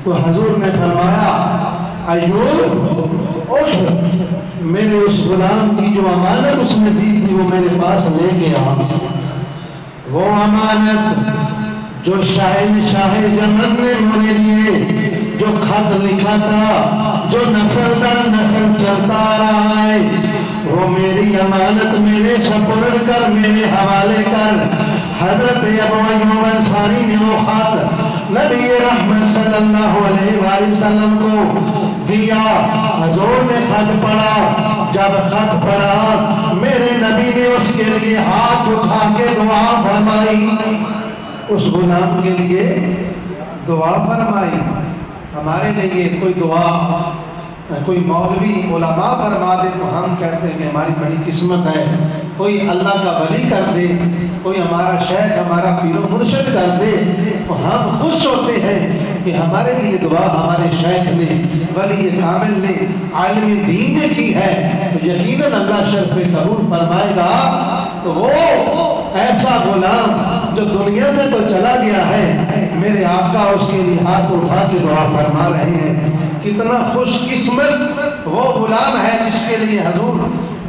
تو حضور نے فرمایا ایوب اٹھ، میرے اس غلام کی جو امانت اس نے دی تھی وہ میرے پاس لے کے آ۔ وہ امانت جو شاہ یمن نے میرے لیے جو خط لکھا تھا، جو نسل در نسل چلتا رہا ہے، وہ میری امانت میرے سپرد کر، میرے حوالے کر۔ حضرت ابو ایوب انصاری نے وہ خط نبی رحمت صلی اللہ علیہ وآلہ وسلم کو دیا۔ حضور نے خط پڑھا، جب خط پڑھا میرے نبی نے اس کے لیے ہاتھ اٹھا کے دعا فرمائی، اس غلام کے لیے دعا فرمائی۔ ہمارے لیے کوئی دعا کوئی مولوی علماء فرما دے تو ہم کہتے ہیں کہ ہماری بڑی قسمت ہے، کوئی اللہ کا ولی کر دے، کوئی ہمارا شیخ ہمارا پیر و مرشد کر دے تو ہم خوش ہوتے ہیں کہ ہمارے لیے دعا ہمارے شیخ نے، ولی کامل نے، عالم دین نے کی ہے، تو یقیناً اللہ شرف قبول فرمائے گا۔ تو وہ ایسا غلام جو دنیا سے تو چلا گیا ہے، میرے آقا اس کے لیے ہاتھ اٹھا کے دعا فرما رہے ہیں۔ کتنا خوش قسمت وہ غلام ہے جس کے لیے حضور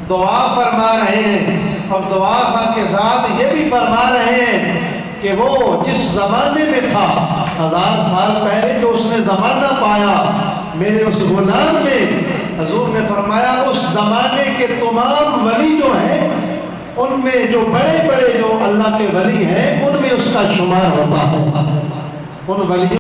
دعا فرما رہے ہیں، اور دعا کے ساتھ یہ بھی فرما رہے ہیں کہ وہ جس زمانے میں تھا، 1000 سال پہلے جو اس نے زمانہ پایا، میرے اس غلام نے، حضور نے فرمایا اس زمانے کے تمام ولی جو ہیں ان میں جو بڑے بڑے جو اللہ کے ولی ہیں ان میں اس کا شمار ہوتا ہے، ان ولیوں